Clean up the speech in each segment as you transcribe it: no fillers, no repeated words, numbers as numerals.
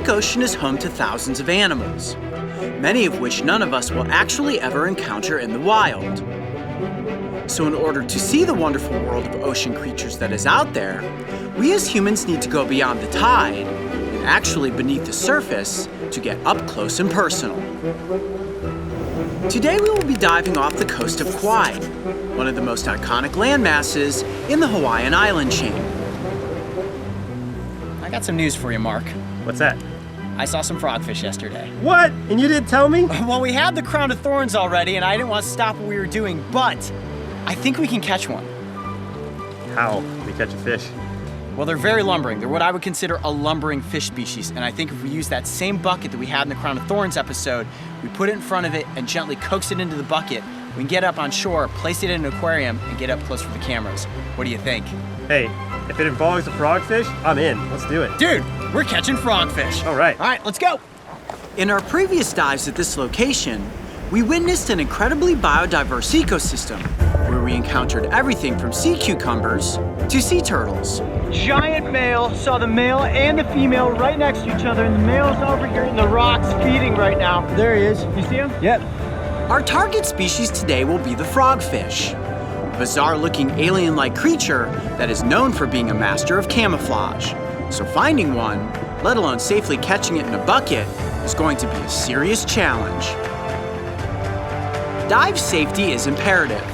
Pacific Ocean is home to thousands of animals, many of which none of us will actually ever encounter in the wild. So in order to see the wonderful world of ocean creatures that is out there, we as humans need to go beyond the tide and actually beneath the surface to get up close and personal. Today we will be diving off the coast of Kauai, one of the most iconic landmasses in the Hawaiian island chain. I got some news for you, Mark. What's that? I saw some frogfish yesterday. What? And you didn't tell me? Well, we had the crown of thorns already, and I didn't want to stop what we were doing, but I think we can catch one. How? We catch a fish? Well, they're very lumbering. They're what I would consider a lumbering fish species, and I think if we use that same bucket that we had in the Crown of Thorns episode, we put it in front of it and gently coax it into the bucket, we can get up on shore, place it in an aquarium, and get up close for the cameras. What do you think? Hey, if it involves a frogfish, I'm in. Let's do it. Dude, we're catching frogfish. All right. All right, let's go. In our previous dives at this location, we witnessed an incredibly biodiverse ecosystem where we encountered everything from sea cucumbers to sea turtles. Giant male, saw the male and the female right next to each other, and the male's over here in the rocks feeding right now. There he is. You see him? Yep. Our target species today will be the frogfish, a bizarre-looking alien-like creature that is known for being a master of camouflage. So finding one, let alone safely catching it in a bucket, is going to be a serious challenge. Dive safety is imperative,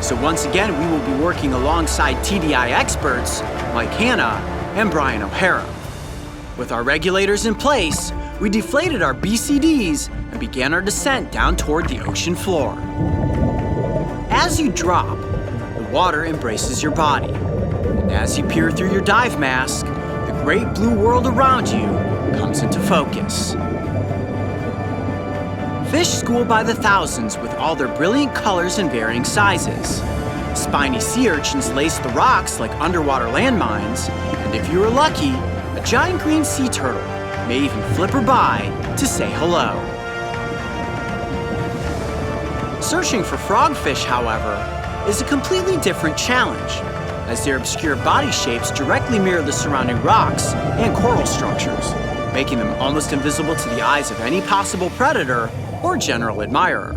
so once again we will be working alongside TDI experts Mike Hanna and Brian O'Hara. With our regulators in place, we deflated our BCDs and began our descent down toward the ocean floor. As you drop, the water embraces your body, and as you peer through your dive mask, the great blue world around you comes into focus. Fish school by the thousands with all their brilliant colors and varying sizes. Spiny sea urchins lace the rocks like underwater landmines, and if you are lucky, a giant green sea turtle may even flipper by to say hello. Searching for frogfish, however, is a completely different challenge, as their obscure body shapes directly mirror the surrounding rocks and coral structures, making them almost invisible to the eyes of any possible predator or general admirer.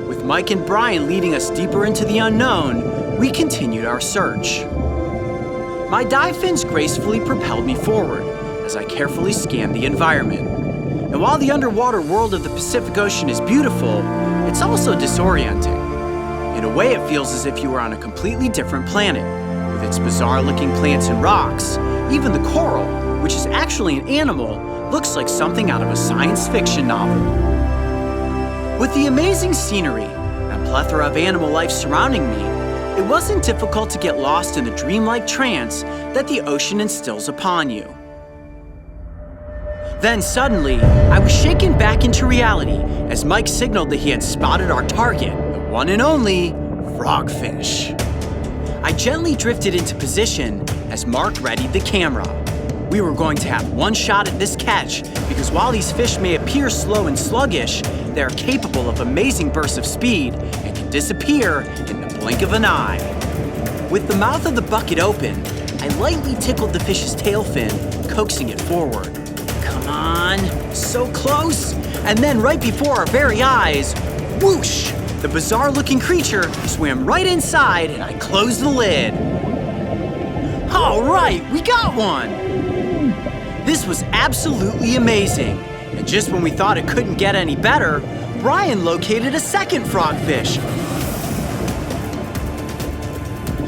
With Mike and Brian leading us deeper into the unknown, we continued our search. My dive fins gracefully propelled me forward as I carefully scanned the environment. And while the underwater world of the Pacific Ocean is beautiful, it's also disorienting. In a way, it feels as if you were on a completely different planet, with its bizarre-looking plants and rocks. Even the coral, which is actually an animal, looks like something out of a science fiction novel. With the amazing scenery and plethora of animal life surrounding me, it wasn't difficult to get lost in the dreamlike trance that the ocean instills upon you. Then suddenly, I was shaken back into reality as Mike signaled that he had spotted our target, the one and only frogfish. I gently drifted into position as Mark readied the camera. We were going to have one shot at this catch because while these fish may appear slow and sluggish, they are capable of amazing bursts of speed and can disappear in the blink of an eye. With the mouth of the bucket open, I lightly tickled the fish's tail fin, coaxing it forward. Come on, so close! And then right before our very eyes, whoosh! The bizarre-looking creature swam right inside and I closed the lid. All right, we got one! This was absolutely amazing, and just when we thought it couldn't get any better, Brian located a second frogfish.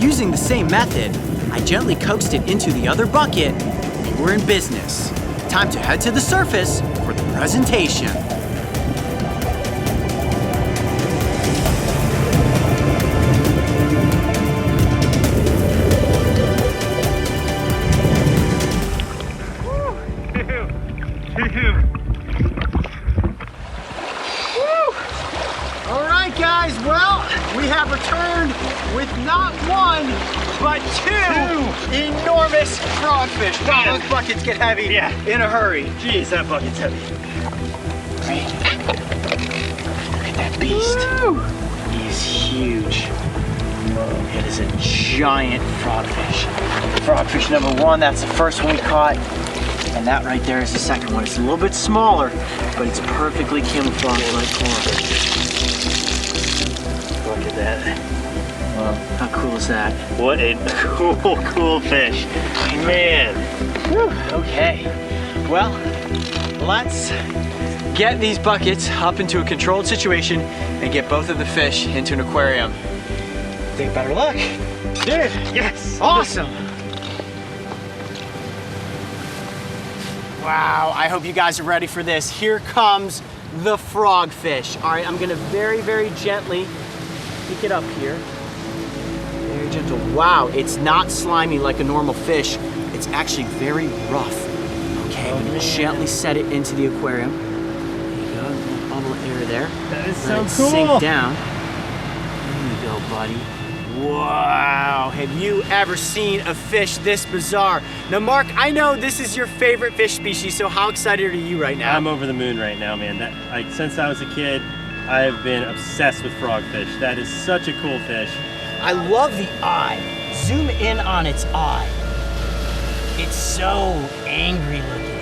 Using the same method, I gently coaxed it into the other bucket, and we were in business. Time to head to the surface for the presentation. All right, guys, well, we have returned with not one, but two enormous frogfish. Wow, those buckets get heavy in a hurry. Jeez, that bucket's heavy. Look at that beast. Woo. He is huge. It is a giant frogfish. Frogfish number one, that's the first one we caught. And And that right there is the second one. It's a little bit smaller, but it's perfectly camouflaged like coral. Look at that. Wow. How cool is that? What a cool fish. Man. Whew. Okay. Well, let's get these buckets up into a controlled situation and get both of the fish into an aquarium. Take better luck. Dude, yes. Awesome. Wow, I hope you guys are ready for this. Here comes the frogfish. All right, I'm gonna very, very gently pick it up here. Very gentle. Wow, it's not slimy like a normal fish. It's actually very rough. Okay, I'm gonna gently set it into the aquarium. There you go, a little bubble of air there. That is so Let it cool. sink down. There you go, buddy. Wow, have you ever seen a fish this bizarre? Now, Mark, I know this is your favorite fish species, so how excited are you right now? I'm over the moon right now, man. Since I was a kid, I have been obsessed with frogfish. That is such a cool fish. I love the eye. Zoom in on its eye. It's so angry looking.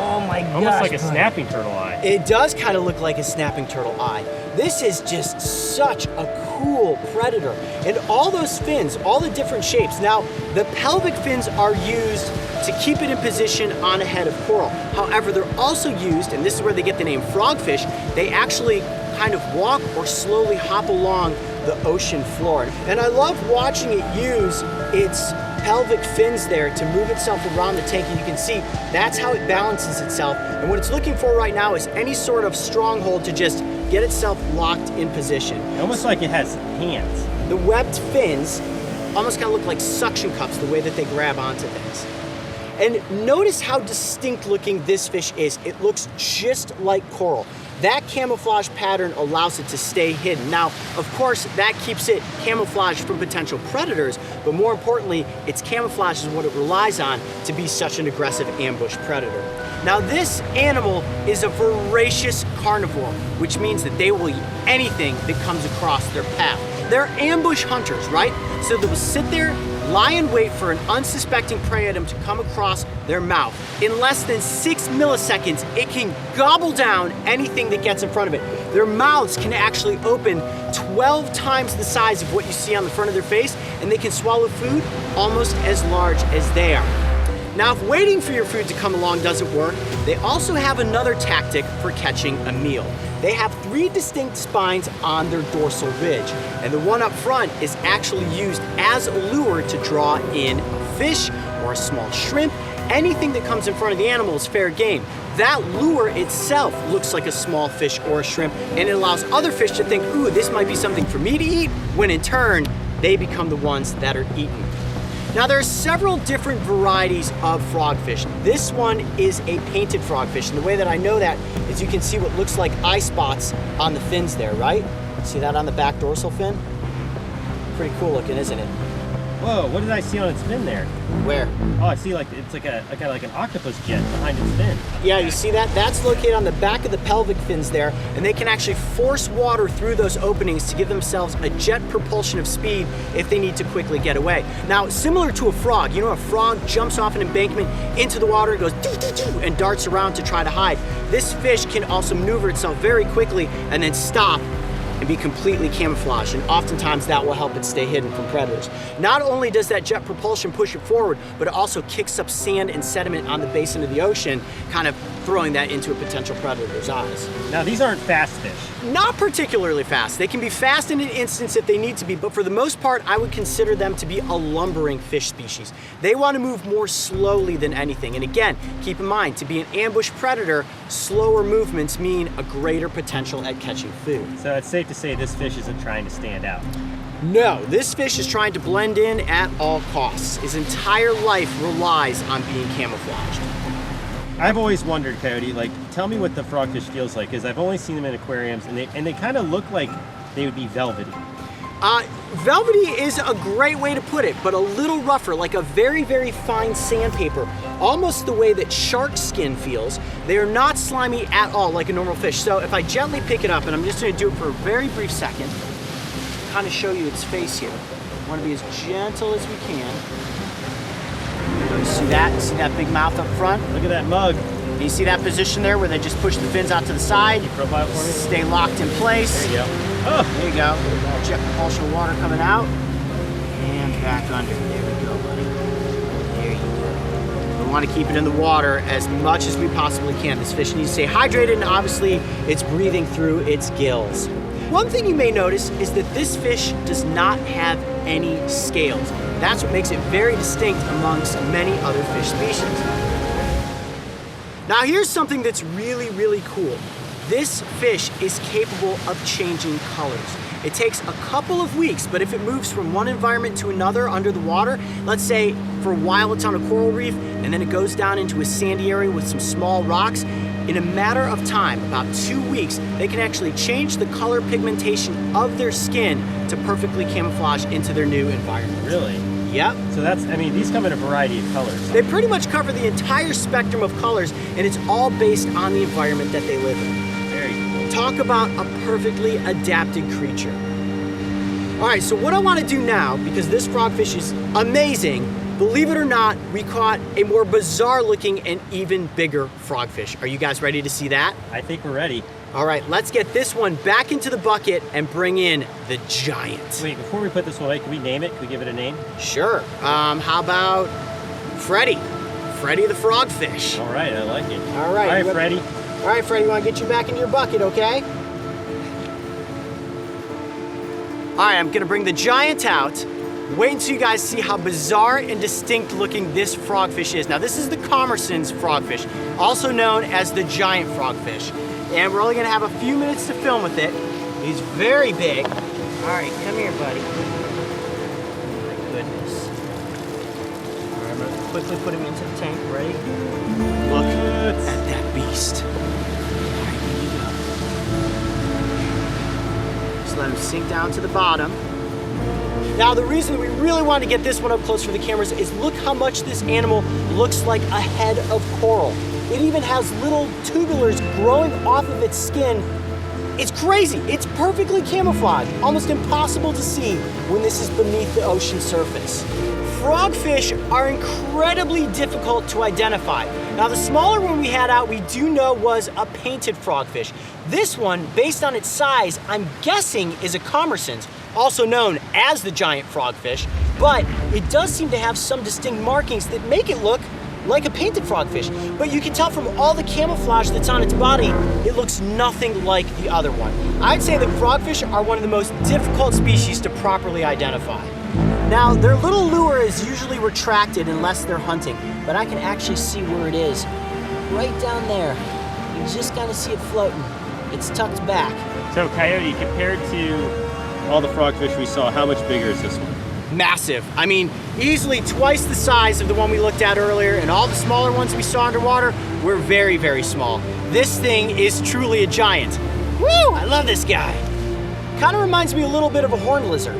Oh my gosh. Almost like a snapping turtle eye. It does kind of look like a snapping turtle eye. This is just such a cool predator. And all those fins, all the different shapes. Now, the pelvic fins are used to keep it in position on a head of coral. However, they're also used, and this is where they get the name frogfish, they actually kind of walk or slowly hop along the ocean floor. And I love watching it use its pelvic fins there to move itself around the tank, and you can see that's how it balances itself. And what it's looking for right now is any sort of stronghold to just get itself locked in position. Almost like it has hands. The webbed fins almost kind of look like suction cups, the way that they grab onto things. And notice how distinct looking this fish is. It looks just like coral. That camouflage pattern allows it to stay hidden. Now, of course, that keeps it camouflaged from potential predators, but more importantly, its camouflage is what it relies on to be such an aggressive ambush predator. Now, this animal is a voracious carnivore, which means that they will eat anything that comes across their path. They're ambush hunters, right? So they will sit there, lie in wait for an unsuspecting prey item to come across their mouth. In less than 6 milliseconds, it can gobble down anything that gets in front of it. Their mouths can actually open 12 times the size of what you see on the front of their face, and they can swallow food almost as large as they are. Now, if waiting for your food to come along doesn't work, they also have another tactic for catching a meal. They have 3 distinct spines on their dorsal ridge, and the one up front is actually used as a lure to draw in a fish or a small shrimp. Anything that comes in front of the animal is fair game. That lure itself looks like a small fish or a shrimp, and it allows other fish to think, ooh, this might be something for me to eat, when in turn, they become the ones that are eaten. Now, there are several different varieties of frogfish. This one is a painted frogfish, and the way that I know that is you can see what looks like eye spots on the fins there, right? See that on the back dorsal fin? Pretty cool looking, isn't it? Whoa, what did I see on its fin there? Where? Oh, I see it's like an octopus jet behind its fin. Yeah, you see that? That's located on the back of the pelvic fins there, and they can actually force water through those openings to give themselves a jet propulsion of speed if they need to quickly get away. Now, similar to a frog, you know, a frog jumps off an embankment into the water, goes doo-doo-doo, and darts around to try to hide. This fish can also maneuver itself very quickly and then stop and be completely camouflaged, and oftentimes that will help it stay hidden from predators. Not only does that jet propulsion push it forward, but it also kicks up sand and sediment on the basin of the ocean, kind of throwing that into a potential predator's eyes. Now, these aren't fast fish. Not particularly fast. They can be fast in an instance if they need to be, but for the most part, I would consider them to be a lumbering fish species. They want to move more slowly than anything. And again, keep in mind, to be an ambush predator, slower movements mean a greater potential at catching food. So it's safe to say this fish isn't trying to stand out. No, this fish is trying to blend in at all costs. His entire life relies on being camouflaged. I've always wondered, Coyote, like, tell me what the frogfish feels like, because I've only seen them in aquariums, and they kind of look like they would be velvety. Velvety is a great way to put it, but a little rougher, like a very, very fine sandpaper, almost the way that shark skin feels. They are not slimy at all like a normal fish. So if I gently pick it up, and I'm just gonna do it for a very brief second, kind of show you its face here. I wanna be as gentle as we can. See that? See that big mouth up front? Look at that mug. You see that position there where they just push the fins out to the side? Profile for me. Stay locked in place. There you go. Oh, There you go. Jet propulsion water coming out. And back under. There we go, buddy. There you go. We want to keep it in the water as much as we possibly can. This fish needs to stay hydrated, and obviously it's breathing through its gills. One thing you may notice is that this fish does not have any scales. That's what makes it very distinct amongst many other fish species. Now here's something that's really, really cool. This fish is capable of changing colors. It takes a couple of weeks, but if it moves from one environment to another under the water, let's say for a while it's on a coral reef, and then it goes down into a sandy area with some small rocks, in a matter of time, about 2 weeks, they can actually change the color pigmentation of their skin to perfectly camouflage into their new environment. really? Yep. So that's, I mean, these come in a variety of colors. They pretty much cover the entire spectrum of colors, and it's all based on the environment that they live in. Very cool. Talk about a perfectly adapted creature. All right, so what I want to do now, because this frogfish is amazing, believe it or not, we caught a more bizarre looking and even bigger frogfish. Are you guys ready to see that? I think we're ready. All right, let's get this one back into the bucket and bring in the giant. Wait, before we put this one away, can we name it? Can we give it a name? Sure. How about Freddy? Freddy the frogfish. All right, I like it. All right. All right, you Freddie. All right, Freddy, you want to get you back into your bucket, okay? All right, I'm gonna bring the giant out. Wait until you guys see how bizarre and distinct looking this frogfish is. Now, this is the Commerson's frogfish, also known as the giant frogfish. And we're only gonna have a few minutes to film with it. He's very big. All right, come here, buddy. Oh my goodness. All right, I'm gonna quickly put him into the tank. Ready? Look at that beast. All right, here you go. Just let him sink down to the bottom. Now, the reason we really want to get this one up close for the cameras is look how much this animal looks like a head of coral. It even has little tubulars growing off of its skin. It's crazy. It's perfectly camouflaged, almost impossible to see when this is beneath the ocean surface. Frogfish are incredibly difficult to identify. Now, the smaller one we had out, we do know was a painted frogfish. This one, based on its size, I'm guessing is a Commerson's, also known as the giant frogfish, but it does seem to have some distinct markings that make it look like a painted frogfish. But you can tell from all the camouflage that's on its body, it looks nothing like the other one. I'd say that frogfish are one of the most difficult species to properly identify. Now, their little lure is usually retracted unless they're hunting, but I can actually see where it is. Right down there. You just kind of see it floating. It's tucked back. So, Coyote, compared to all the frogfish we saw, how much bigger is this one? Massive. I mean, easily twice the size of the one we looked at earlier, and all the smaller ones we saw underwater were very, very small. This thing is truly a giant. Woo! I love this guy. Kind of reminds me a little bit of a horned lizard.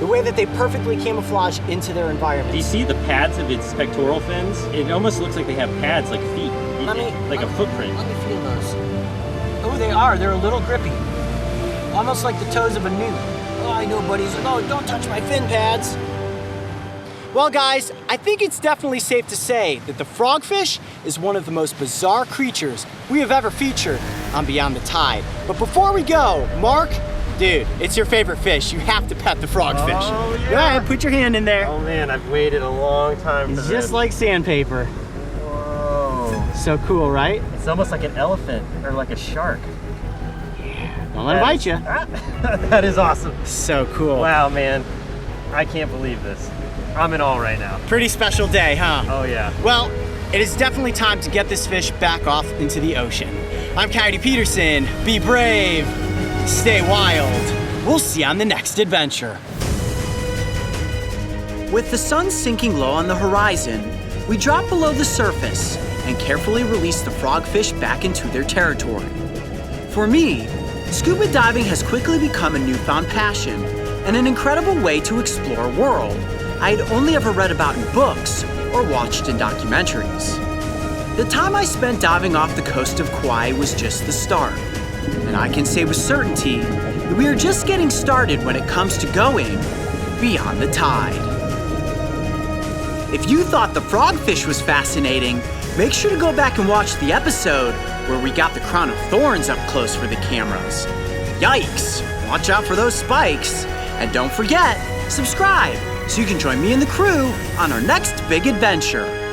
The way that they perfectly camouflage into their environment. Do you see the pads of its pectoral fins? It almost looks like they have pads like feet, like a footprint. Let me feel those. Oh, they are. They're a little grippy. Almost like the toes of a newt. Oh, I know, buddies. Oh, don't touch my fin pads. Well, guys, I think it's definitely safe to say that the frogfish is one of the most bizarre creatures we have ever featured on Beyond the Tide. But before we go, Mark, dude, it's your favorite fish. You have to pet the frogfish. Oh, yeah. Go ahead, put your hand in there. Oh man, I've waited a long time for It's this. just like sandpaper. Whoa. So cool, right? It's almost like an elephant or like a shark. Don't let it bite you. That is awesome. So cool. Wow, man. I can't believe this. I'm in awe right now. Pretty special day, huh? Oh yeah. Well, it is definitely time to get this fish back off into the ocean. I'm Coyote Peterson. Be brave. Stay wild. We'll see you on the next adventure. With the sun sinking low on the horizon, we drop below the surface and carefully release the frogfish back into their territory. For me, scuba diving has quickly become a newfound passion and an incredible way to explore a world I had only ever read about in books or watched in documentaries. The time I spent diving off the coast of Kauai was just the start, and I can say with certainty that we are just getting started when it comes to going beyond the tide. If you thought the frogfish was fascinating, make sure to go back and watch the episode where we got the crown of thorns up close for the cameras. Yikes! Watch out for those spikes. And don't forget, subscribe so you can join me and the crew on our next big adventure.